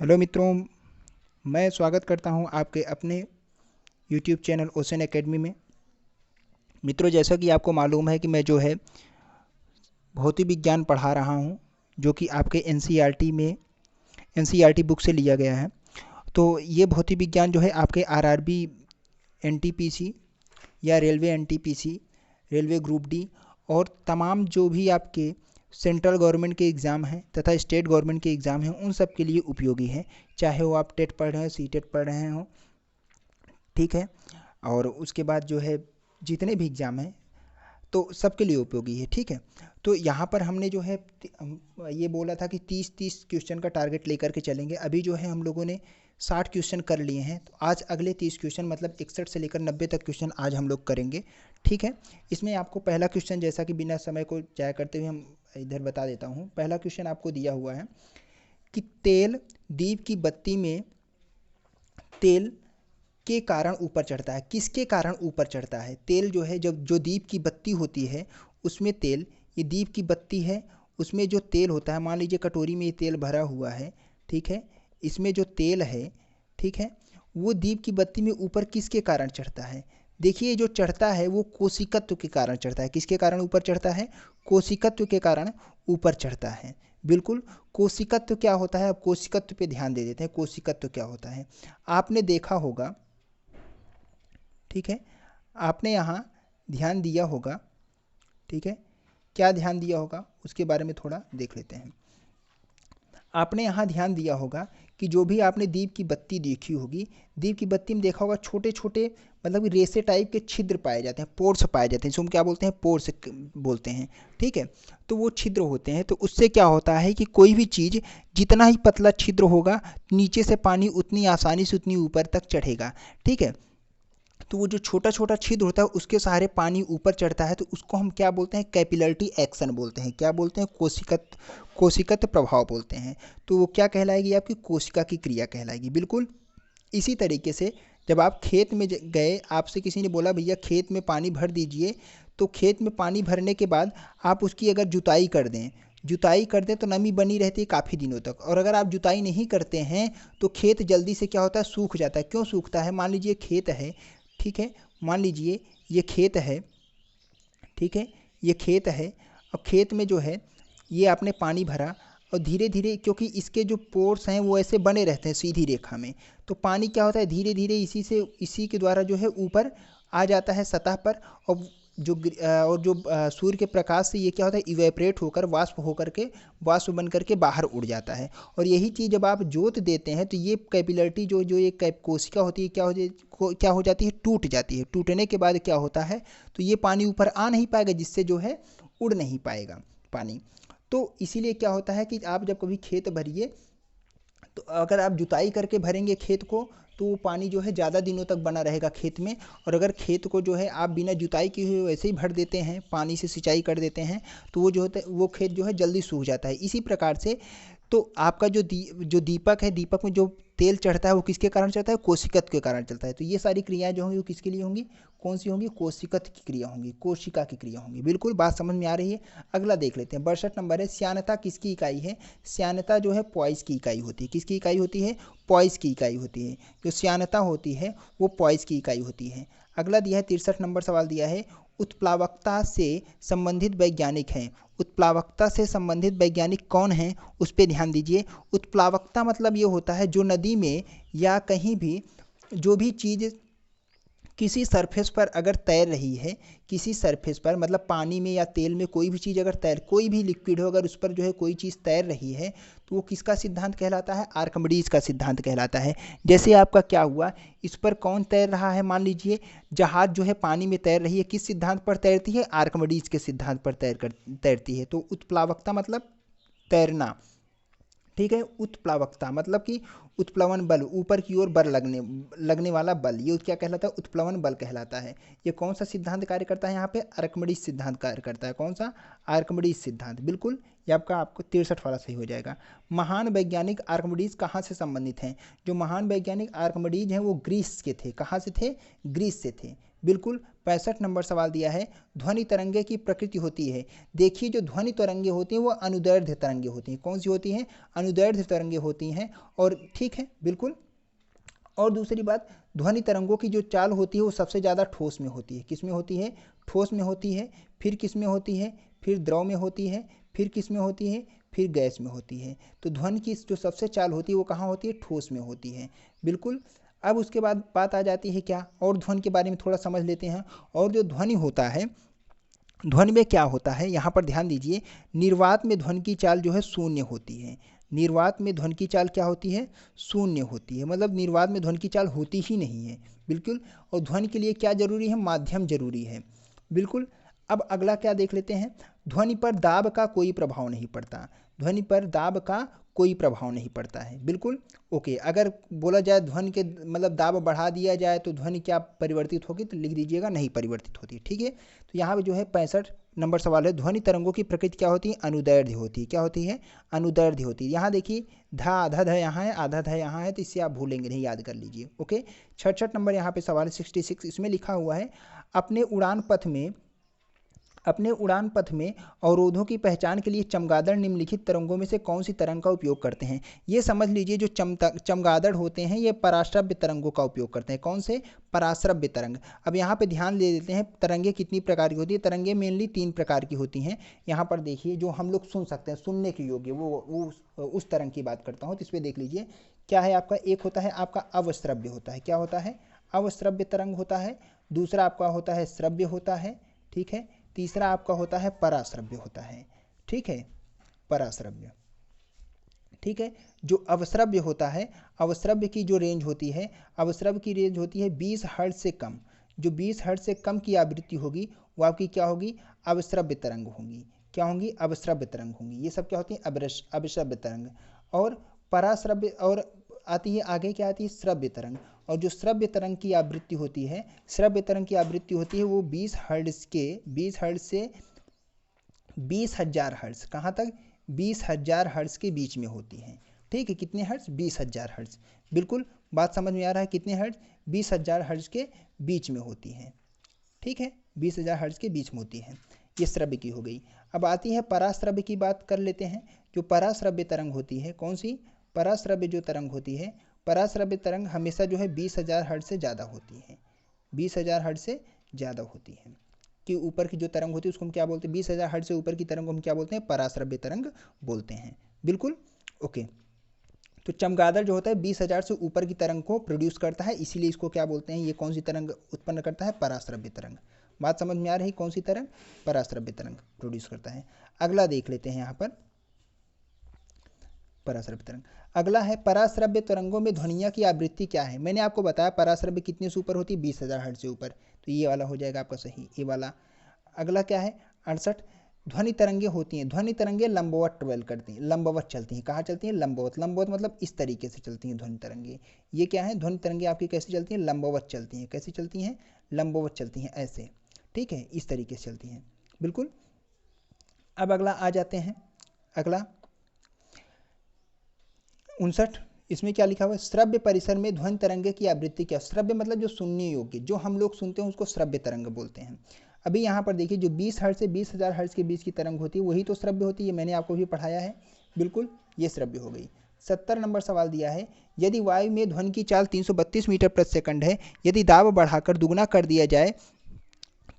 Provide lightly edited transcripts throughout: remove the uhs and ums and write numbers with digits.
Hello मित्रों, मैं स्वागत करता हूं आपके अपने यूट्यूब चैनल ओशन एकेडमी में। मित्रों, जैसा कि आपको मालूम है कि मैं जो है भौतिक विज्ञान पढ़ा रहा हूं, जो कि आपके एनसीईआरटी बुक से लिया गया है। तो ये भौतिक विज्ञान जो है आपके आरआरबी, एनटीपीसी या railway NTPC, railway group D और तमाम जो भी आपके सेंट्रल गवर्नमेंट के एग्ज़ाम हैं तथा स्टेट गवर्नमेंट के एग्ज़ाम हैं, उन सब के लिए उपयोगी है। चाहे वो आप टेट पढ़ रहे हो, सीटेट पढ़ रहे हो, ठीक है। और उसके बाद जो है जितने भी एग्ज़ाम हैं तो सबके लिए उपयोगी है, ठीक है। तो यहाँ पर हमने जो है ये बोला था कि 30-30 क्वेश्चन का टारगेट लेकर के चलेंगे। अभी जो है हम लोगों ने 60 क्वेश्चन कर लिए हैं, तो आज अगले 30 क्वेश्चन मतलब 61 से लेकर 90 तक क्वेश्चन आज हम लोग करेंगे, ठीक है। इसमें आपको पहला क्वेश्चन, जैसा कि बिना समय को जाया करते हुए हम इधर बता देता हूँ। पहला क्वेश्चन आपको दिया हुआ है कि तेल दीप की बत्ती में तेल के कारण ऊपर चढ़ता है। किसके कारण ऊपर चढ़ता है? तेल जो है, जब जो दीप की बत्ती होती है उसमें तेल, ये दीप की बत्ती है, उसमें जो तेल होता है, मान लीजिए कटोरी में ये तेल भरा हुआ है, ठीक है। इसमें जो तेल है, ठीक है, वो दीप की बत्ती में ऊपर किसके कारण चढ़ता है? देखिए, जो चढ़ता है वो कोशिकत्व के कारण चढ़ता है। किसके कारण ऊपर चढ़ता है? कोशिकत्व के कारण ऊपर चढ़ता है, बिल्कुल। कोशिकत्व क्या होता है? अब कोशिकत्व पे ध्यान दे देते हैं। कोशिकत्व क्या होता है? आपने देखा होगा, ठीक है, आपने यहाँ ध्यान दिया होगा, ठीक है। क्या ध्यान दिया होगा उसके बारे में थोड़ा देख लेते हैं। आपने यहाँ ध्यान दिया होगा कि जो भी आपने दीप की बत्ती देखी होगी, दीप की बत्ती में देखा होगा छोटे छोटे मतलब रेसे टाइप के छिद्र पाए जाते हैं, पोर्स पाए जाते हैं, जिसको हम क्या बोलते हैं? पोर्स बोलते हैं, ठीक है। तो वो छिद्र होते हैं, तो उससे क्या होता है कि कोई भी चीज़ जितना ही पतला छिद्र होगा, नीचे से पानी उतनी आसानी से उतनी ऊपर तक चढ़ेगा, ठीक है। तो वो जो छोटा छोटा छिद्र होता है उसके सहारे पानी ऊपर चढ़ता है, तो उसको हम क्या बोलते हैं? कैपिलरिटी एक्शन बोलते हैं। क्या बोलते हैं? कोशिकत प्रभाव बोलते हैं। तो वो क्या कहलाएगी? आपकी कोशिका की क्रिया कहलाएगी, बिल्कुल। इसी तरीके से जब आप खेत में गए, आपसे किसी ने बोला भैया खेत में पानी भर दीजिए, तो खेत में पानी भरने के बाद आप उसकी अगर जुताई कर दें, जुताई कर दें तो नमी बनी रहती है काफ़ी दिनों तक। और अगर आप जुताई नहीं करते हैं तो खेत जल्दी से क्या होता है? सूख जाता है। क्यों सूखता है? मान लीजिए खेत है, ठीक है, मान लीजिए ये खेत है, ठीक है, ये खेत है। और खेत में जो है ये आपने पानी भरा, और धीरे धीरे, क्योंकि इसके जो पोर्स हैं वो ऐसे बने रहते हैं सीधी रेखा में, तो पानी क्या होता है? धीरे धीरे इसी के द्वारा जो है ऊपर आ जाता है सतह पर। और जो सूर्य के प्रकाश से ये क्या होता है? इवेपरेट होकर, वाष्प होकर के, वाष्प बन करके बाहर उड़ जाता है। और यही चीज़ जब आप जोत देते हैं तो ये कैपिलरिटी जो जो ये कोशिका होती है, क्या हो जाती है? टूट जाती है। टूटने के बाद क्या होता है? तो ये पानी ऊपर आ नहीं पाएगा, जिससे जो है उड़ नहीं पाएगा पानी। तो इसीलिए क्या होता है कि आप जब कभी खेत भरिए, तो अगर आप जुताई करके भरेंगे खेत को, तो वो पानी जो है ज़्यादा दिनों तक बना रहेगा खेत में। और अगर खेत को जो है आप बिना जुताई किए हुए वैसे ही भर देते हैं, पानी से सिंचाई कर देते हैं, तो वो जो होता है वो खेत जो है जल्दी सूख जाता है। इसी प्रकार से तो आपका जो दीपक है, दीपक में जो तेल चढ़ता है वो किसके कारण चढ़ता है? कोशिकत के कारण चलता है। तो ये सारी क्रियाएं जो होंगी वो किसके लिए होंगी? कौन सी होंगी? कोशिकत की क्रिया होंगी, कोशिका की क्रिया होंगी, बिल्कुल। बात समझ में आ रही है? अगला देख लेते हैं। 62 नंबर है, श्यानता किसकी इकाई है? श्यानता जो है पॉइस की इकाई होती है। किसकी इकाई होती है? पॉइस की इकाई होती है। जो श्यानता होती है वो पॉइस की इकाई होती है। अगला दिया है 63 नंबर सवाल दिया है, उत्प्लावकता से संबंधित वैज्ञानिक हैं। उत्प्लावकता से संबंधित वैज्ञानिक कौन हैं? उस पर ध्यान दीजिए। उत्प्लावकता मतलब ये होता है जो नदी में या कहीं भी जो भी चीज़ किसी सरफेस पर अगर तैर रही है, किसी सरफेस पर मतलब पानी में या तेल में, कोई भी चीज़ अगर कोई भी लिक्विड हो, अगर उस पर जो है कोई चीज़ तैर रही है, तो वो किसका सिद्धांत कहलाता है? आर्किमिडीज का सिद्धांत कहलाता है। जैसे आपका क्या हुआ, इस पर कौन तैर रहा है? मान लीजिए जहाज जो है पानी में तैर रही है, किस सिद्धांत पर तैरती है? आर्किमिडीज के सिद्धांत पर तैरती है। तो उत्प्लावकता मतलब तैरना, ठीक है। उत्प्लावकता मतलब कि उत्प्लवन बल, ऊपर की ओर बल लगने वाला बल, ये क्या कहलाता है? उत्प्लवन बल कहलाता है। ये कौन सा सिद्धांत कार्य करता है यहाँ पे? आर्किमिडीज सिद्धांत कार्य करता है। कौन सा? आर्किमिडीज सिद्धांत, बिल्कुल। ये आपको 63 वाला सही हो जाएगा। महान वैज्ञानिक आर्किमिडीज कहाँ से संबंधित हैं? जो महान वैज्ञानिक आर्किमिडीज हैं वो ग्रीस के थे। कहाँ से थे? ग्रीस से थे। बिल्कुल 65 नंबर सवाल दिया है, ध्वनि तरंगे की प्रकृति होती है। देखिए जो ध्वनि तरंगे होती हैं वो अनुदैर्ध्य तरंगे होती हैं। कौन सी होती हैं? अनुदैर्ध्य तरंगे होती हैं। और ठीक है, बिल्कुल। और दूसरी बात, ध्वनि तरंगों की जो चाल होती है वो सबसे ज़्यादा ठोस में होती है। किस में होती है? ठोस में होती है। फिर किस में होती है? फिर द्रव में होती है। फिर किस में होती है? फिर गैस में होती है। तो ध्वनि की जो सबसे चाल होती है वो कहाँ होती है? ठोस में होती है। बिल्कुल। अब उसके बाद बात आ जाती है क्या, और ध्वनि के बारे में थोड़ा समझ लेते हैं। और जो ध्वनि होता है, ध्वनि में क्या होता है, यहाँ पर ध्यान दीजिए। निर्वात में ध्वनि की चाल जो है शून्य होती है। निर्वात में ध्वनि की चाल क्या होती है? शून्य होती है। मतलब निर्वात में ध्वनि की चाल होती ही नहीं है। बिल्कुल। और ध्वनि के लिए क्या जरूरी है? माध्यम जरूरी है। बिल्कुल। अब अगला क्या देख लेते हैं, ध्वनि पर दाब का कोई प्रभाव नहीं पड़ता। ध्वनि पर दाब का कोई प्रभाव नहीं पड़ता है। बिल्कुल। ओके, अगर बोला जाए ध्वनि के मतलब दाब बढ़ा दिया जाए तो ध्वनि क्या परिवर्तित होगी? तो लिख दीजिएगा नहीं परिवर्तित होती। ठीक है। तो यहाँ पे जो है 65 नंबर सवाल है, ध्वनि तरंगों की प्रकृति क्या होती है? अनुदैर्ध्य होती है। क्या होती है? अनुदैर्ध्य होती है। यहाँ देखिए धा आधा ध यहाँ है, आधा ध यहाँ है, तो इससे आप भूलेंगे नहीं, याद कर लीजिए। ओके। 66 नंबर यहाँ पे सवाल 66, इसमें लिखा हुआ है, अपने उड़ान पथ में अवरोधों की पहचान के लिए चमगादड़ निम्नलिखित तरंगों में से कौन सी तरंग का उपयोग करते हैं? ये समझ लीजिए जो चमगादड़ होते हैं ये पराश्रव्य तरंगों का उपयोग करते हैं। कौन से? पराश्रव्य तरंग। अब यहाँ पे ध्यान दे देते हैं, तरंगे कितनी प्रकार की होती है? तरंगे मेनली 3 प्रकार की होती हैं। यहाँ पर देखिए जो हम लोग सुन सकते हैं, सुनने के योग्य, वो उस तरंग की बात करता हूँ। तो इस पर देख लीजिए क्या है आपका। एक होता है आपका अवश्रव्य होता है। क्या होता है? अवश्रव्य तरंग होता है। दूसरा आपका होता है श्रव्य होता है। ठीक है। तीसरा आपका होता है पराश्रव्य होता है। ठीक है, पराश्रव्य। ठीक है। जो अवश्रव्य होता है, अवश्रव्य की जो रेंज होती है, अवश्रव्य की रेंज होती है 20 हर्ट्ज से कम। जो 20 हर्ट्ज से कम की आवृत्ति होगी वो आपकी क्या होगी? अवश्रव्य तरंग होंगी। क्या होंगी? अवश्रव्य तरंग होंगी। ये सब क्या होती है? अवश्रव्य तरंग। और पराश्रव्य, और आती है आगे क्या आती है? श्रव्य तरंग। और जो श्रव्य तरंग की आवृत्ति होती है, श्रव्य तरंग की आवृत्ति होती है वो 20 हर्ट्ज से 20,000 हर्ट्ज। कहाँ तक? 20,000 हर्ट्ज के बीच में होती हैं। ठीक है। कितने हर्ट्ज? 20,000 हर्ट्ज। बिल्कुल। बात समझ में आ रहा है? कितने हर्ट्ज? 20,000 हर्ट्ज के बीच में होती हैं। ठीक है। 20,000 हर्ट्ज के बीच में होती है। ये श्रव्य की हो गई। अब आती है पराश्रव्य की, बात कर लेते हैं। जो पराश्रव्य तरंग होती है, कौन सी? पराश्रव्य जो तरंग होती है, पराश्रव्य तरंग हमेशा जो है 20,000 हर्ट्ज से ज़्यादा होती है। 20,000 हर्ट्ज से ज़्यादा होती है। कि ऊपर की जो तरंग होती है उसको हम क्या बोलते हैं? 20,000 हर्ट्ज से ऊपर की तरंग को हम क्या बोलते हैं? पराश्रव्य तरंग बोलते हैं। बिल्कुल। ओके। तो चमगादड़ जो होता है 20,000 से ऊपर की तरंग को प्रोड्यूस करता है, इसीलिए इसको क्या बोलते हैं? ये कौन सी तरंग उत्पन्न करता है? पराश्रव्य तरंग। बात समझ में आ रही? कौन सी तरंग? पराश्रव्य तरंग प्रोड्यूस करता है। अगला देख लेते हैं यहाँ पर, पराश्रव्य तरंग। अगला है पराश्रव्य तरंगों में ध्वनिया की आवृत्ति क्या है? मैंने आपको बताया पराश्रव्य कितने से ऊपर होती है? 20,000 हर्ट्ज से ऊपर। तो ये वाला हो जाएगा आपका सही, ये वाला। अगला क्या है? 68। ध्वनि तरंगे होती हैं, ध्वनि तरंगे लंबवत ट्रेवल करती हैं, लंबवत चलती हैं। कहाँ चलती हैं? लंबवत। लंबवत मतलब इस तरीके से चलती हैं ध्वनि तरंगे। ये क्या है? ध्वनि तरंगे आपकी कैसे चलती हैं? लंबवत चलती हैं। कैसे चलती हैं? लंबवत चलती हैं, ऐसे। ठीक है, इस तरीके से चलती हैं। बिल्कुल। अब अगला आ जाते हैं। अगला 59, इसमें क्या लिखा हुआ है? श्रव्य परिसर में ध्वनि तरंगे की आवृत्ति क्या? श्रव्य मतलब जो सुनने योग्य, जो हम लोग सुनते हैं उसको श्रव्य तरंग बोलते हैं। अभी यहाँ पर देखिए जो 20 हर्ट्ज से 20,000 हर्ट्ज के बीच की तरंग होती है वही तो श्रव्य होती है, मैंने आपको भी पढ़ाया है। बिल्कुल, ये श्रव्य हो गई। 70 नंबर सवाल दिया है, यदि वायु में ध्वनि की चाल 332 मीटर प्रति सेकंड है, यदि दाब बढ़ाकर दुगुना कर दिया जाए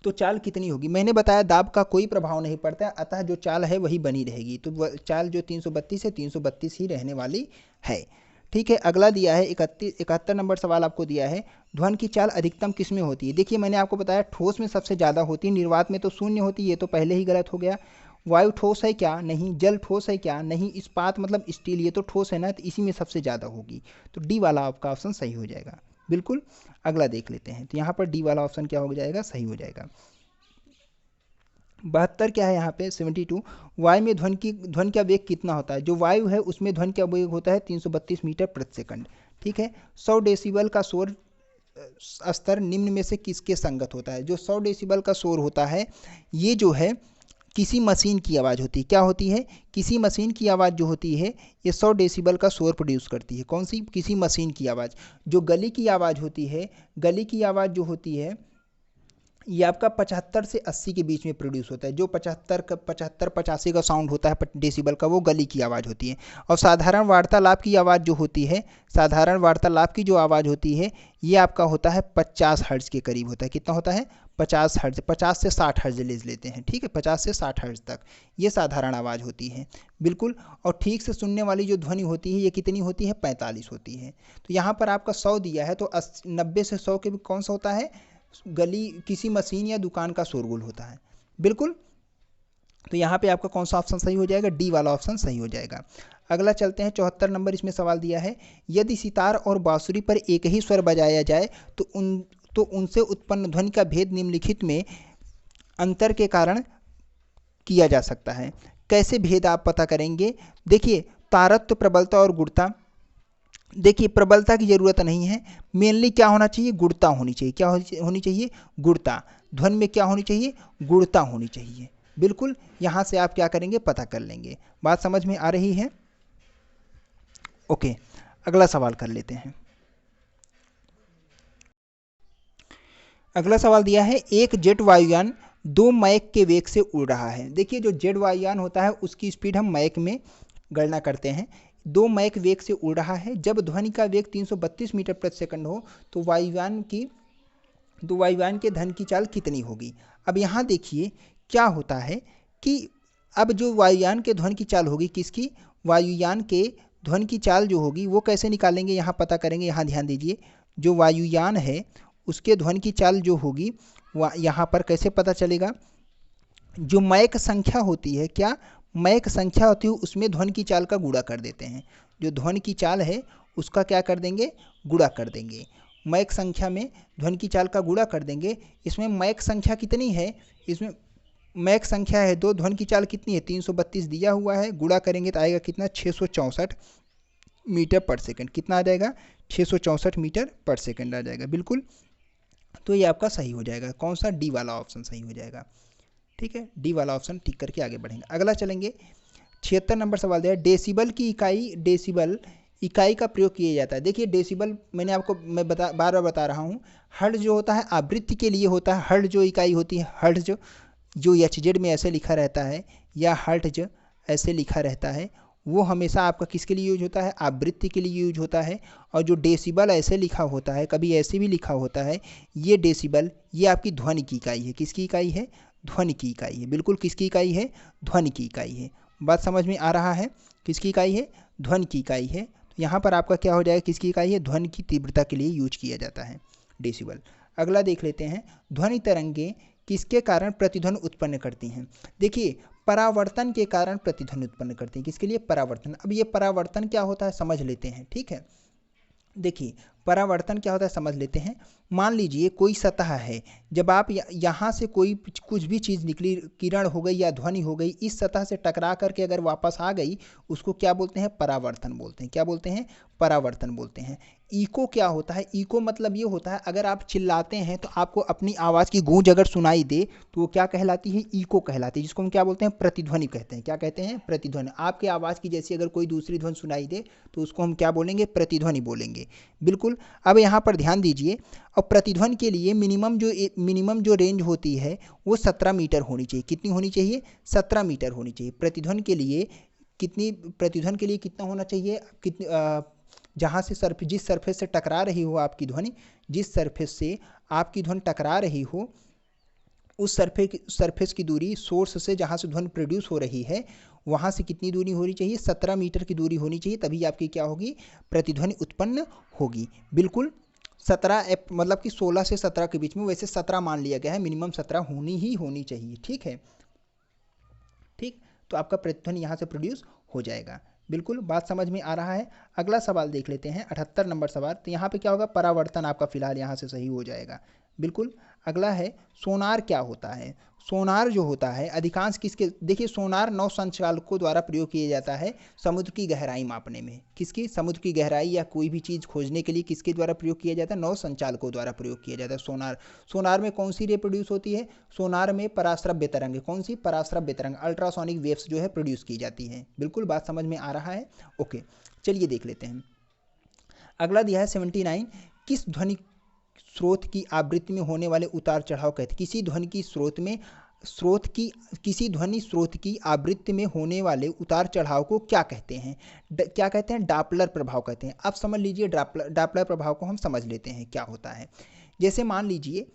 तो चाल कितनी होगी? मैंने बताया दाब का कोई प्रभाव नहीं पड़ता है, अतः जो चाल है वही बनी रहेगी। तो चाल जो 332 है 332 ही रहने वाली है। ठीक है। अगला दिया है 71 नंबर सवाल आपको दिया है, ध्वनि की चाल अधिकतम किस में होती है? देखिए मैंने आपको बताया ठोस में सबसे ज़्यादा होती है, निर्वात में तो शून्य होती है, ये तो पहले ही गलत हो गया। वायु ठोस है क्या? नहीं। जल ठोस है क्या? नहीं। इस्पात मतलब स्टील, ये तो ठोस है ना, तो इसी में सबसे ज़्यादा होगी। तो डी वाला आपका ऑप्शन सही हो जाएगा। बिल्कुल। अगला देख लेते हैं, तो यहाँ पर डी वाला ऑप्शन क्या हो जाएगा? सही हो जाएगा। 72 क्या है यहाँ पे? 72। वायु में ध्वनि का वेग कितना होता है? जो वायु है उसमें ध्वनि का वेग होता है 332 मीटर प्रति सेकंड। ठीक है। 100 डेसिबल का शोर स्तर निम्न में से किसके संगत होता है? जो 100 डेसिबल का शोर होता है ये जो है किसी मशीन की आवाज़ होती है। क्या होती है? किसी मशीन की आवाज़ जो होती है ये 100 डेसिबल का शोर प्रोड्यूस करती है। कौन सी? किसी मशीन की आवाज़। जो गली की आवाज़ होती है, गली की आवाज़ जो होती है ये आपका 75 से 80 के बीच में प्रोड्यूस होता है। जो 85 का साउंड होता है डेसिबल का, वो गली की आवाज़ होती है। और साधारण वार्तालाप की आवाज़ जो होती है, साधारण वार्तालाप की जो आवाज़ होती है, ये आपका होता है 50 हर्ट्ज़ के करीब होता है। कितना होता है? 50 हर्ट्ज़, 50 से 60 हर्ट्ज़ ले लेते हैं, ठीक है, 50 से 60 हर्ट्ज़ तक ये साधारण आवाज़ होती है, बिल्कुल। और ठीक से सुनने वाली जो ध्वनि होती है, ये कितनी होती है? 45 होती है। तो यहाँ पर आपका 100 दिया है, तो 90 से 100 के भी कौन सा होता है? गली, किसी मशीन या दुकान का शोरगुल होता है, बिल्कुल। तो यहाँ पे आपका कौन सा ऑप्शन सही हो जाएगा? डी वाला ऑप्शन सही हो जाएगा। अगला चलते हैं, 74 नंबर इसमें सवाल दिया है, यदि सितार और बांसुरी पर एक ही स्वर बजाया जाए तो उनसे उत्पन्न ध्वनि का भेद निम्नलिखित में अंतर के कारण किया जा सकता है। कैसे भेद आप पता करेंगे? देखिए, तारत्व, प्रबलता और गुणता। देखिए, प्रबलता की ज़रूरत नहीं है, मेनली क्या होना चाहिए? गुणता होनी चाहिए। क्या होनी चाहिए? गुणता। ध्वनि में क्या होनी चाहिए? गुणता होनी चाहिए, बिल्कुल। यहाँ से आप क्या करेंगे? पता कर लेंगे। बात समझ में आ रही है? ओके, अगला सवाल कर लेते हैं। अगला सवाल दिया है, एक जेट वायुयान 2 मैक के वेग से उड़ रहा है। देखिए, जो जेट वायुयान होता है उसकी स्पीड हम मैक में गणना करते हैं। 2 मैक वेग से उड़ रहा है। जब ध्वनि का वेग 332 मीटर प्रति सेकंड हो तो वायुयान के धन की चाल कितनी होगी? अब यहाँ देखिए क्या होता है कि अब जो वायुयान के ध्वनि की चाल होगी, किसकी? वायुयान के ध्वनि की चाल जो होगी वो कैसे निकालेंगे? यहाँ पता करेंगे। यहाँ ध्यान दीजिए, जो वायुयान है उसके ध्वनि की चाल जो होगी यहाँ पर कैसे पता चलेगा? जो मैक संख्या होती है, क्या मैक संख्या होती है, उसमें ध्वनि की चाल का गुणा कर देते हैं। जो ध्वनि की चाल है उसका क्या कर देंगे? गुणा कर देंगे। मैक संख्या में ध्वनि की चाल का गुणा कर देंगे। इसमें मैक संख्या कितनी है? इसमें मैक संख्या है 2, ध्वनि की चाल कितनी है? 332 दिया हुआ है, गुणा करेंगे तो आएगा कितना? 664 मीटर पर सेकंड। कितना आ जाएगा? 664 मीटर पर सेकंड आ जाएगा, बिल्कुल। तो ये आपका सही हो जाएगा। कौन सा? डी वाला ऑप्शन सही हो जाएगा, ठीक है। डी वाला ऑप्शन टिक करके आगे बढ़ेंगे। अगला चलेंगे, 76 नंबर सवाल दिया है, डेसिबल की इकाई का प्रयोग किया जाता है। देखिए, डेसिबल मैं बार बार बता रहा हूँ, हर्ट्ज जो होता है आवृत्ति के लिए होता है। हर्ट्ज जो इकाई होती है, हर्ट्ज जो HZ में ऐसे लिखा रहता है या हर्ट्ज ऐसे लिखा रहता है, वो हमेशा आपका किसके लिए यूज होता है? आवृत्ति के लिए यूज होता है। और जो डेसिबल ऐसे लिखा होता है, कभी ऐसे भी लिखा होता है, ये डेसिबल ये आपकी ध्वनि की इकाई है। किसकी इकाई है? ध्वनि की इकाई है, बिल्कुल। किसकी इकाई है? ध्वनि की इकाई है। बात समझ में आ रहा है? किसकी इकाई है? ध्वनि की इकाई है। तो यहाँ पर आपका क्या हो जाएगा? किसकी इकाई है? ध्वनि की तीव्रता के लिए यूज किया जाता है डेसिबल। अगला देख लेते हैं, ध्वनि तरंगे किसके कारण प्रतिध्वनि उत्पन्न करती हैं? देखिए, परावर्तन के कारण प्रतिध्वनि उत्पन्न करती हैं। किसके लिए? परावर्तन। अब ये परावर्तन क्या होता है समझ लेते हैं, ठीक है। देखिए, परावर्तन क्या होता है समझ लेते हैं। मान लीजिए कोई सतह है, जब आप यहाँ से कोई कुछ भी चीज़ निकली, किरण हो गई या ध्वनि हो गई, इस सतह से टकरा करके अगर वापस आ गई, उसको क्या बोलते हैं? परावर्तन बोलते हैं। क्या बोलते हैं? परावर्तन बोलते हैं। इको क्या होता है? इको मतलब ये होता है, अगर आप चिल्लाते हैं तो आपको अपनी आवाज़ की गूंज अगर सुनाई दे तो वो क्या कहलाती है? इको कहलाती है, जिसको हम क्या बोलते हैं? प्रतिध्वनि कहते हैं। क्या कहते हैं? प्रतिध्वनि। आपके आवाज़ की जैसी अगर कोई दूसरी ध्वनि सुनाई दे तो उसको हम क्या बोलेंगे? प्रतिध्वनि बोलेंगे, बिल्कुल। अब यहाँ पर ध्यान दीजिए, और प्रतिध्वनि के लिए मिनिमम जो रेंज होती है वो 17 मीटर होनी चाहिए। कितनी होनी चाहिए? 17 मीटर होनी चाहिए। प्रतिध्वनि के लिए कितना होना चाहिए? जहाँ से जिस सरफेस से टकरा रही हो आपकी ध्वनि, जिस सरफेस से आपकी ध्वनि टकरा रही हो, उस सरफेस की दूरी, सोर्स से जहाँ से ध्वनि प्रोड्यूस हो रही है, वहाँ से कितनी दूरी होनी चाहिए? 17 मीटर की दूरी होनी चाहिए, तभी आपकी क्या होगी? प्रतिध्वनि उत्पन्न होगी, बिल्कुल। 17 मतलब कि 16 से 17 के बीच में, वैसे 17 मान लिया गया है, मिनिमम 17 होनी चाहिए, ठीक है, ठीक। तो आपका प्रतिध्वनि यहाँ से प्रोड्यूस हो जाएगा, बिल्कुल। बात समझ में आ रहा है? अगला सवाल देख लेते हैं, 78 नंबर सवाल। तो यहाँ पे क्या होगा? परावर्तन आपका फिलहाल यहाँ से सही हो जाएगा, बिल्कुल। अगला है, सोनार क्या होता है? सोनार जो होता है अधिकांश किसके? देखिए, सोनार नौ संचालकों द्वारा प्रयोग किया जाता है समुद्र की गहराई मापने में। किसकी? समुद्र की गहराई या कोई भी चीज़ खोजने के लिए किसके द्वारा प्रयोग किया जाता है? नौ संचालकों द्वारा प्रयोग किया जाता है सोनार। सोनार में कौन सी रे प्रोड्यूस होती है? सोनार में पराश्रव्य तरंग। कौन सी? पराश्रव्य तरंग, अल्ट्रासोनिक वेव्स जो है प्रोड्यूस की जाती है, बिल्कुल। बात समझ में आ रहा है? ओके, चलिए देख लेते हैं। अगला दिया है 79, किस ध्वनि स्रोत की आवृत्ति में होने वाले उतार चढ़ाव कहते हैं। किसी ध्वनि स्रोत की आवृत्ति में होने वाले उतार चढ़ाव को क्या कहते हैं? क्या कहते हैं? डापलर प्रभाव कहते हैं। अब समझ लीजिए डापलर प्रभाव को हम समझ लेते हैं क्या होता है। जैसे मान लीजिए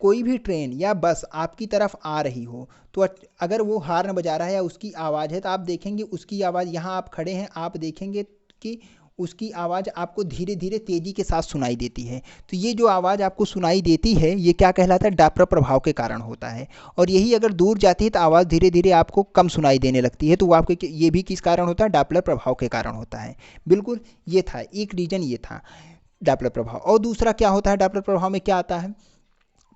कोई भी ट्रेन या बस आपकी तरफ आ रही हो, तो अगर वो हॉर्न बजा रहा है या उसकी आवाज़ है, तो आप देखेंगे उसकी आवाज़, यहाँ आप खड़े हैं, आप देखेंगे कि उसकी आवाज़ आपको धीरे धीरे तेज़ी के साथ सुनाई देती है। तो ये जो आवाज़ आपको सुनाई देती है, ये क्या कहलाता है? डापलर प्रभाव के कारण होता है। और यही अगर दूर जाती है तो आवाज़ धीरे धीरे आपको कम सुनाई देने लगती है, तो वो आपके ये भी किस कारण होता है? डापलर प्रभाव के कारण होता है। बिल्कुल, ये था एक रीजन, ये था डापलर प्रभाव। और दूसरा क्या होता है डापलर प्रभाव में, क्या आता है?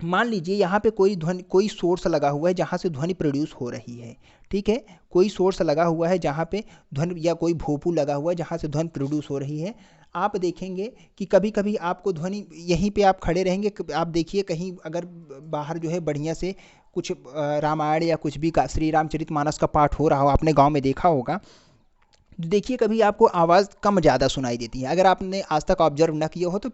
मान लीजिए यहाँ पे कोई सोर्स लगा हुआ है जहाँ से ध्वनि प्रोड्यूस हो रही है, ठीक है, कोई सोर्स लगा हुआ है जहाँ पे ध्वनि, या कोई भोंपू लगा हुआ है जहाँ से ध्वनि प्रोड्यूस हो रही है। आप देखेंगे कि कभी कभी आपको ध्वनि, यहीं पे आप खड़े रहेंगे, आप देखिए कहीं अगर बाहर जो है बढ़िया से कुछ रामायण या कुछ भी का श्री रामचरितमानस का पाठ हो रहा हो, आपने गाँव में देखा होगा, देखिए कभी आपको आवाज़ कम ज़्यादा सुनाई देती है। अगर आपने आज तक ऑब्जर्व ना किया हो तो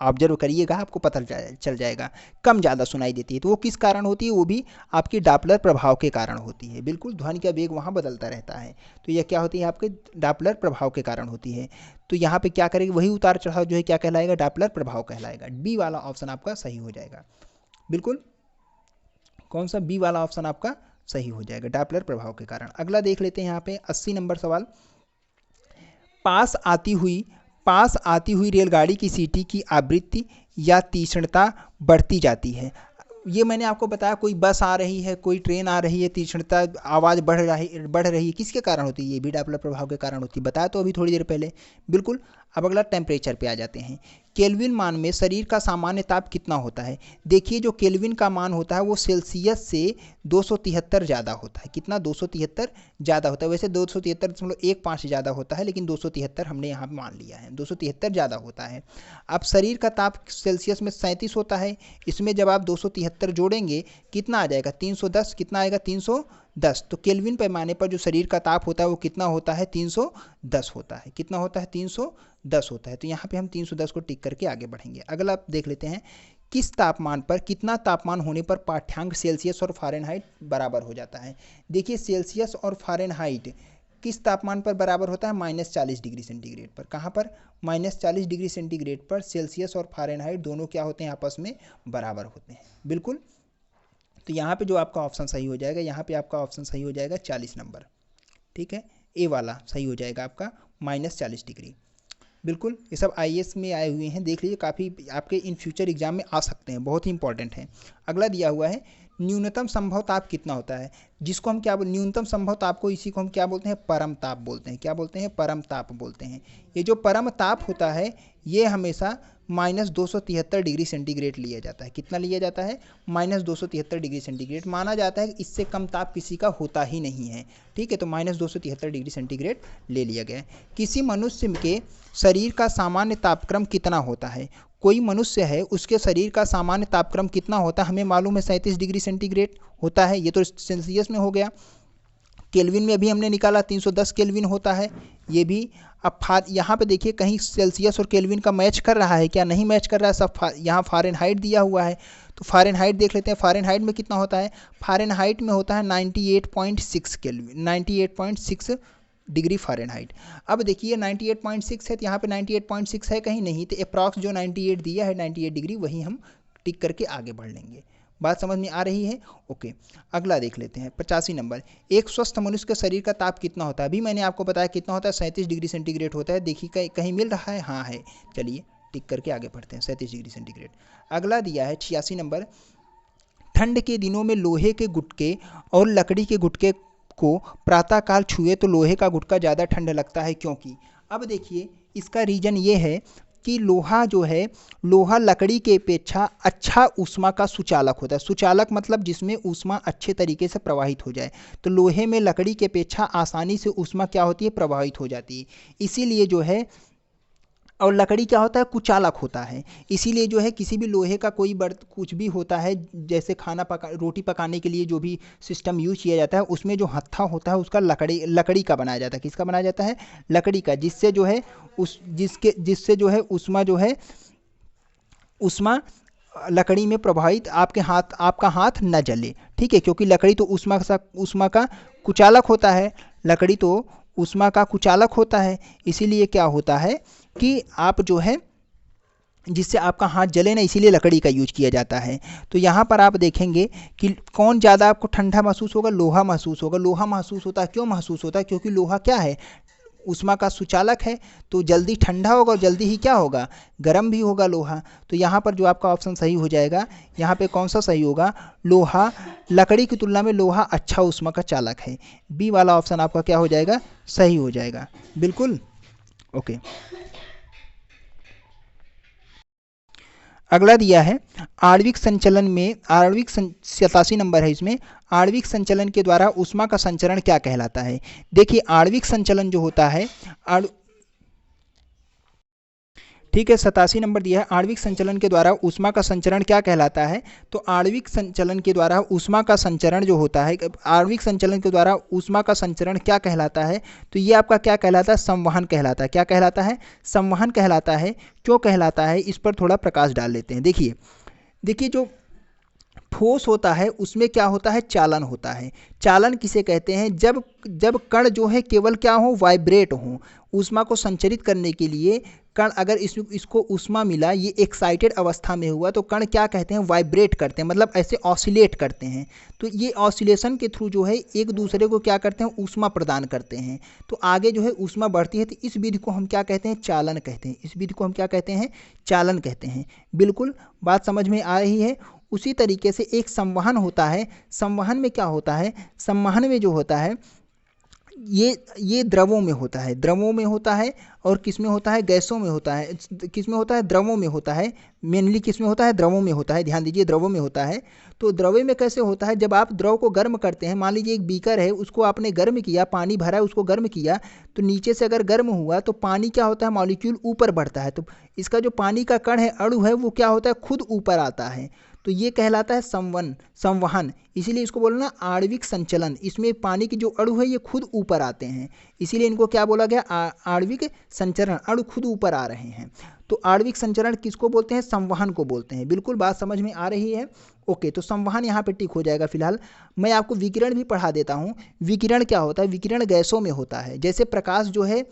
ऑब्जर्व करिएगा, आपको पता चल जाएगा कम ज़्यादा सुनाई देती है। तो वो किस कारण होती है? वो भी आपकी डापलर प्रभाव के कारण होती है। बिल्कुल, ध्वनि का वेग वहाँ बदलता रहता है, तो यह क्या होती है? आपके डापलर प्रभाव के कारण होती है। तो यहाँ पे क्या करेंगे? वही उतार चढ़ाव जो है क्या कहलाएगा? डापलर प्रभाव कहलाएगा। बी वाला ऑप्शन आपका सही हो जाएगा। बिल्कुल, कौन सा? बी वाला ऑप्शन आपका सही हो जाएगा, डापलर प्रभाव के कारण। अगला देख लेते हैं यहाँ पे 80 नंबर सवाल। पास आती हुई रेलगाड़ी की सीटी की आवृत्ति या तीक्ष्णता बढ़ती जाती है। ये मैंने आपको बताया, कोई बस आ रही है, कोई ट्रेन आ रही है, तीक्ष्णता आवाज़ बढ़ रही है, किसके कारण होती है? ये भी डापलर प्रभाव के कारण होती है, बताया तो अभी थोड़ी देर पहले। बिल्कुल। अब अगला टेम्परेचर पे आ जाते हैं। केल्विन मान में शरीर का सामान्य ताप कितना होता है? देखिए जो केल्विन का मान होता है वो सेल्सियस से 273 ज़्यादा होता है। कितना? 273 ज़्यादा होता है। वैसे 273.15 ज़्यादा होता है, लेकिन 273 हमने यहाँ पे मान लिया है, 273 ज़्यादा होता है। अब शरीर का ताप सेल्सियस में 37 होता है, इसमें जब आप 273 जोड़ेंगे कितना आ जाएगा? 310। कितना आएगा? 310। तो केल्विन पैमाने पर जो शरीर का ताप होता है वो कितना होता है? 310 होता है। कितना होता है? 310 होता है। तो यहाँ पे हम 310 को टिक करके आगे बढ़ेंगे। अगला आप देख लेते हैं, किस तापमान पर, कितना तापमान होने पर पाठ्यांक सेल्सियस और फ़ारेनहाइट बराबर हो जाता है? देखिए सेल्सियस और फ़ारेनहाइट किस तापमान पर बराबर होता है? -40 डिग्री सेंटीग्रेड पर। कहाँ पर? -40 डिग्री सेंटीग्रेड पर सेल्सियस और फ़ारेनहाइट दोनों क्या होते हैं? आपस में बराबर होते हैं। बिल्कुल। तो यहाँ पे जो आपका ऑप्शन सही हो जाएगा, यहाँ पे आपका ऑप्शन सही हो जाएगा 40 नंबर, ठीक है, ए वाला सही हो जाएगा आपका, -40 डिग्री। बिल्कुल, ये सब आईएएस में आए हुए हैं, देख लीजिए, काफ़ी आपके इन फ्यूचर एग्जाम में आ सकते हैं, बहुत ही इंपॉर्टेंट है। अगला दिया हुआ है, न्यूनतम संभव ताप कितना होता है? जिसको हम क्या न्यूनतम संभव ताप को, इसी को हम क्या बोलते हैं? परम ताप बोलते हैं। क्या बोलते हैं? परम ताप बोलते हैं। ये जो परम ताप होता है ये हमेशा -273 डिग्री सेंटीग्रेड लिया जाता है। कितना लिया जाता है? -273 डिग्री सेंटीग्रेड माना जाता है। इससे कम ताप किसी का होता ही नहीं है, ठीक है। तो -273 डिग्री सेंटीग्रेड ले लिया गया है। किसी मनुष्य के शरीर का सामान्य तापक्रम कितना होता है? कोई मनुष्य है, उसके शरीर का सामान्य तापक्रम कितना होता है? हमें मालूम है 37 डिग्री सेंटीग्रेड होता है, ये तो सेल्सियस में हो गया। केल्विन में भी हमने निकाला 310 केल्विन होता है, ये भी। अब यहाँ पे देखिए कहीं सेल्सियस और केल्विन का मैच कर रहा है क्या? नहीं मैच कर रहा है, सब यहाँ फ़ारेनहाइट दिया हुआ है। तो फ़ारेनहाइट देख लेते हैं, फ़ारेनहाइट में कितना होता है? फ़ारेनहाइट में होता है 98.6 केल्विन, 98.6 डिग्री फ़ारेनहाइट। अब देखिए 98.6 है, तो यहाँ पे 98.6 है कहीं? नहीं, तो अप्रॉक्स जो 98 दिया है 98 डिग्री, वही हम टिक करके आगे बढ़ लेंगे। बात समझ में आ रही है? ओके। अगला देख लेते हैं 85 नंबर। एक स्वस्थ मनुष्य के शरीर का ताप कितना होता है? अभी मैंने आपको बताया कितना होता है, 37 डिग्री सेंटीग्रेड होता है। देखिए कहीं मिल रहा है? हाँ है। चलिए टिक करके आगे बढ़ते हैं, 37 डिग्री सेंटीग्रेड। अगला दिया है 86 नंबर। ठंड के दिनों में लोहे के गुटके और लकड़ी के गुटके को प्रातःकाल छुए तो लोहे का गुटका ज़्यादा ठंड लगता है, क्योंकि? अब देखिए इसका रीज़न ये है कि लोहा जो है, लोहा लकड़ी के अपेक्षा अच्छा ऊष्मा का सुचालक होता है। सुचालक मतलब जिसमें ऊष्मा अच्छे तरीके से प्रवाहित हो जाए। तो लोहे में लकड़ी के अपेक्षा आसानी से ऊष्मा क्या होती है? प्रवाहित हो जाती है। इसीलिए जो है, और लकड़ी क्या होता है? कुचालक होता है। इसीलिए जो है किसी भी लोहे का कोई कुछ भी होता है, जैसे रोटी पकाने के लिए जो भी सिस्टम यूज किया जाता है, उसमें जो हत्था होता है उसका लकड़ी का बनाया जाता है। किसका बनाया जाता है? लकड़ी का, जिससे जो है जिससे जो है ऊष्मा जो है ऊष्मा लकड़ी में प्रभावित आपका हाथ न जले, ठीक है, क्योंकि लकड़ी तो ऊष्मा का कुचालक होता है, लकड़ी तो ऊष्मा का कुचालक होता है। इसीलिए क्या होता है कि आप जो है जिससे आपका हाथ जले ना, इसीलिए लकड़ी का यूज किया जाता है। तो यहाँ पर आप देखेंगे कि कौन ज़्यादा आपको ठंडा महसूस होगा, लोहा महसूस होगा। लोहा महसूस होता है, क्यों महसूस होता है? क्योंकि लोहा क्या है, ऊष्मा का सुचालक है, तो जल्दी ठंडा होगा और जल्दी ही क्या होगा, गर्म भी होगा लोहा। तो यहाँ पर जो आपका ऑप्शन सही हो जाएगा, यहाँ पे कौन सा सही होगा, लोहा। लकड़ी की तुलना में लोहा अच्छा ऊष्मा का चालक है। बी वाला ऑप्शन आपका क्या हो जाएगा, सही हो जाएगा, बिल्कुल। ओके, अगला दिया है आणविक संचलन में, 87 नंबर है इसमें, आणविक संचलन के द्वारा ऊष्मा का संचरण क्या कहलाता है? देखिए आणविक संचलन जो होता है, ठीक है, 87 नंबर दिया है, आणविक संचलन के द्वारा ऊष्मा का संचरण क्या कहलाता है? तो आणविक संचलन के द्वारा ऊष्मा का संचरण जो होता है, आणविक संचलन के द्वारा ऊष्मा का संचरण क्या कहलाता है? तो ये आपका क्या कहलाता है, संवहन कहलाता है। क्या कहलाता है, संवहन कहलाता है। क्यों कहलाता है, इस पर थोड़ा प्रकाश डाल लेते हैं। देखिए जो ठोस होता है उसमें क्या होता है, चालन होता है। चालन किसे कहते हैं, जब कण जो है केवल क्या हो, वाइब्रेट हो। ऊष्मा को संचरित करने के लिए कण, अगर इसको ऊष्मा मिला, ये एक्साइटेड अवस्था में हुआ, तो कण क्या कहते हैं, वाइब्रेट करते हैं, मतलब ऐसे ऑसिलेट करते हैं। तो ये ऑसिलेशन के थ्रू जो है एक दूसरे को क्या करते हैं, ऊष्मा प्रदान करते हैं। तो आगे जो है ऊष्मा बढ़ती है, तो इस विधि को हम क्या कहते हैं, चालन कहते हैं। इस विधि को हम क्या कहते हैं, चालन कहते हैं। बिल्कुल बात समझ में आ रही है। उसी तरीके से एक संवहन होता है। संवहन में क्या होता है, संवहन में जो होता है ये द्रवों में होता है, द्रवों में होता है। और किस में होता है, गैसों में होता है। किस में होता है, द्रवों में होता है। मेनली किस में होता है, द्रवों में होता है। ध्यान दीजिए, द्रवों में होता है। तो द्रव्य में कैसे होता है, जब आप द्रव को गर्म करते हैं, मान लीजिए एक बीकर है, उसको आपने गर्म किया, पानी भरा है, उसको गर्म किया, तो नीचे से अगर गर्म हुआ तो पानी क्या होता है, मॉलिक्यूल ऊपर बढ़ता है। तो इसका जो पानी का कण है, अणु है, वो क्या होता है, खुद ऊपर आता है। तो ये कहलाता है संवहन। इसीलिए इसको बोलना आणविक संचलन। इसमें पानी के जो अणु है ये खुद ऊपर आते हैं, इसीलिए इनको क्या बोला गया, आणविक संचरण। अणु खुद ऊपर आ रहे हैं। तो आणविक संचरण किसको बोलते हैं, संवहन को बोलते हैं। बिल्कुल बात समझ में आ रही है। ओके, तो संवहन यहाँ पे टिक हो जाएगा। फिलहाल मैं आपको विकिरण भी पढ़ा देता हूँ। विकिरण क्या होता है, विकिरण गैसों में होता है। जैसे प्रकाश जो है,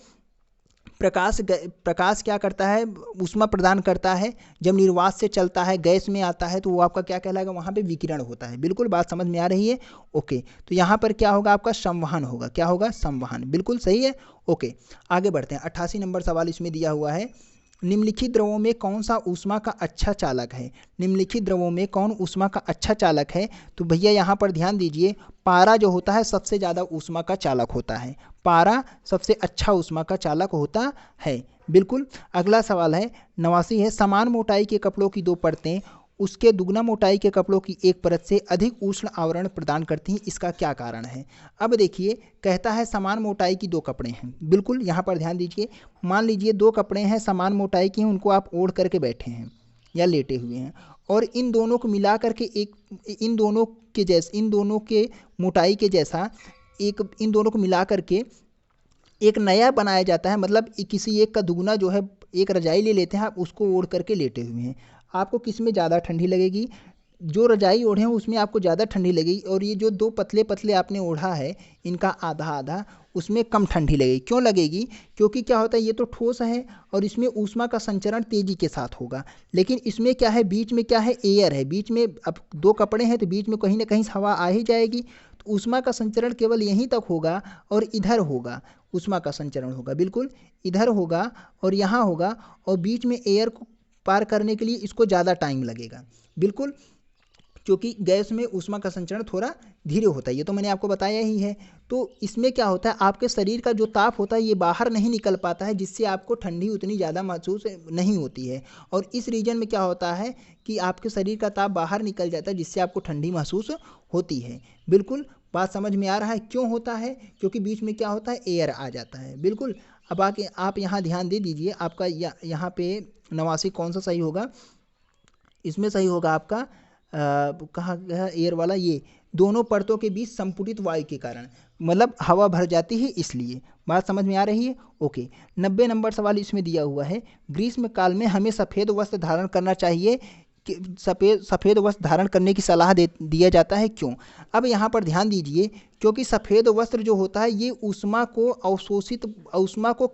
प्रकाश क्या करता है, ऊष्मा प्रदान करता है। जब निर्वात से चलता है, गैस में आता है, तो वो आपका क्या कहलाएगा, वहाँ पे विकिरण होता है। बिल्कुल बात समझ में आ रही है। ओके, तो यहाँ पर क्या होगा, आपका संवहन होगा। क्या होगा, संवहन। बिल्कुल सही है। ओके, आगे बढ़ते हैं। 88 नंबर सवाल इसमें दिया हुआ है, निम्नलिखित द्रवों में कौन सा ऊष्मा का अच्छा चालक है? निम्नलिखित द्रवों में कौन ऊष्मा का अच्छा चालक है? तो भैया यहाँ पर ध्यान दीजिए, पारा जो होता है सबसे ज़्यादा ऊष्मा का चालक होता है। पारा सबसे अच्छा ऊष्मा का चालक होता है। बिल्कुल। अगला सवाल है 89 है, समान मोटाई के कपड़ों की दो परतें उसके दुगना मोटाई के कपड़ों की एक परत से अधिक उष्ण आवरण प्रदान करती हैं, इसका क्या कारण है? अब देखिए, कहता है समान मोटाई की दो कपड़े हैं। बिल्कुल यहाँ पर ध्यान दीजिए, मान लीजिए दो कपड़े हैं, समान मोटाई के हैं, उनको आप ओढ़ करके बैठे हैं या लेटे हुए हैं, और इन दोनों को मिला करके इन दोनों के मोटाई के जैसा इन दोनों को मिला करके एक नया बनाया जाता है। मतलब किसी एक का दुगना जो है, एक रजाई ले लेते हैं आप, उसको ओढ़ करके लेटे हुए हैं। आपको किस में ज़्यादा ठंडी लगेगी, जो रजाई ओढ़े हैं उसमें आपको ज़्यादा ठंडी लगेगी, और ये जो दो पतले पतले आपने ओढ़ा है, इनका आधा आधा, उसमें कम ठंडी लगेगी। क्यों लगेगी? क्योंकि क्या होता है, ये तो ठोस है और इसमें ऊष्मा का संचरण तेजी के साथ होगा। लेकिन इसमें क्या है, बीच में क्या है, एयर है बीच में। अब दो कपड़े हैं तो बीच में कहीं ना कहीं हवा आ ही जाएगी। तो ऊष्मा का संचरण केवल यहीं तक होगा और इधर होगा, ऊष्मा का संचरण होगा। बिल्कुल इधर होगा और यहाँ होगा, और बीच में एयर को पार करने के लिए इसको ज़्यादा टाइम लगेगा। बिल्कुल, क्योंकि गैस में ऊष्मा का संचरण थोड़ा धीरे होता है, ये तो मैंने आपको बताया ही है। तो इसमें क्या होता है, आपके शरीर का जो ताप होता है ये बाहर नहीं निकल पाता है, जिससे आपको ठंडी उतनी ज़्यादा महसूस नहीं होती है। और इस रीजन में क्या होता है कि आपके शरीर का ताप बाहर निकल जाता है, जिससे आपको ठंडी महसूस होती है। बिल्कुल बात समझ में आ रहा है। क्यों होता है? क्योंकि बीच में क्या होता है, एयर आ जाता है। बिल्कुल। अब आके आप यहाँ ध्यान दे दीजिए, आपका यहाँ पे 89 कौन सा सही होगा, इसमें सही होगा आपका कहाँ गया एयर वाला, ये दोनों परतों के बीच संपुटित वायु के कारण। मतलब हवा भर जाती है इसलिए। बात समझ में आ रही है? ओके। 90 नंबर सवाल इसमें दिया हुआ है, ग्रीष्म काल में हमें सफ़ेद वस्त्र धारण करना चाहिए कि सफ़ेद वस्त्र धारण करने की सलाह दिया जाता है, क्यों? अब यहाँ पर ध्यान दीजिए, क्योंकि सफ़ेद वस्त्र जो होता है ये ऊष्मा को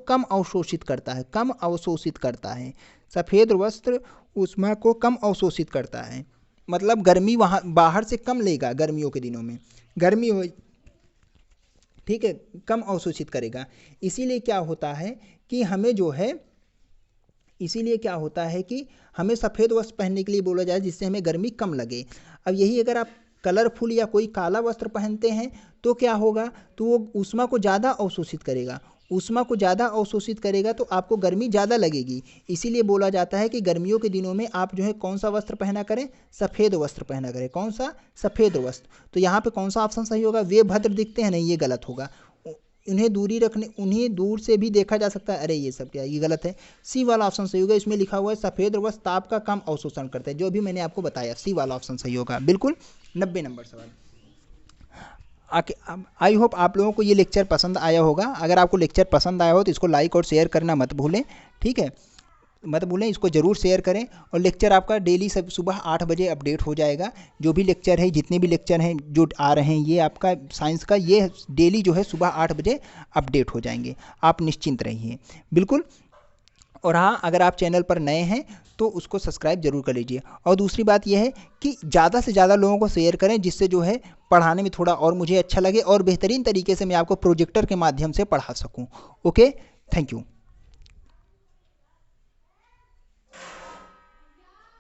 कम अवशोषित करता है, कम अवशोषित करता है। सफ़ेद वस्त्र ऊष्मा को कम अवशोषित करता है, मतलब गर्मी वहाँ बाहर से कम लेगा गर्मियों के दिनों में, गर्मी हो, ठीक है, कम अवशोषित करेगा। इसीलिए क्या होता है कि हमें जो है, इसीलिए क्या होता है कि हमें सफ़ेद वस्त्र पहनने के लिए बोला जाए जिससे हमें गर्मी कम लगे। अब यही अगर आप कलरफुल या कोई काला वस्त्र पहनते हैं तो क्या होगा, तो वो ऊष्मा को ज़्यादा अवशोषित करेगा, ऊष्मा को ज़्यादा अवशोषित करेगा तो आपको गर्मी ज़्यादा लगेगी। इसीलिए बोला जाता है कि गर्मियों के दिनों में आप जो है कौन सा वस्त्र पहना करें, सफ़ेद वस्त्र पहना करें। कौन सा? सफ़ेद वस्त्र। तो यहाँ पे कौन सा ऑप्शन सही होगा? वे भद्र दिखते हैं, नहीं ये गलत होगा। उन्हें दूर से भी देखा जा सकता है, अरे ये सब क्या, ये गलत है। सी वाला ऑप्शन सही होगा, इसमें लिखा हुआ है सफ़ेद वस्त्र ताप का कम अवशोषण करते हैं, जो भी मैंने आपको बताया, सी वाला ऑप्शन सही होगा बिल्कुल। 90 नंबर सवाल। आई होप आप लोगों को ये लेक्चर पसंद आया होगा। अगर आपको लेक्चर पसंद आया हो तो इसको लाइक और शेयर करना मत भूलें, ठीक है, मत भूलें, इसको ज़रूर शेयर करें। और लेक्चर आपका डेली सब सुबह 8 बजे अपडेट हो जाएगा। जो भी लेक्चर है, जितने भी लेक्चर हैं जो आ रहे हैं, ये आपका साइंस का ये डेली जो है सुबह 8 बजे अपडेट हो जाएंगे। आप निश्चिंत रहिए बिल्कुल। और हाँ, अगर आप चैनल पर नए हैं तो उसको सब्सक्राइब जरूर कर लीजिए। और दूसरी बात यह है कि ज़्यादा से ज़्यादा लोगों को शेयर करें, जिससे जो है पढ़ाने में थोड़ा और मुझे अच्छा लगे और बेहतरीन तरीके से मैं आपको प्रोजेक्टर के माध्यम से पढ़ा सकूँ। Okay, thank you.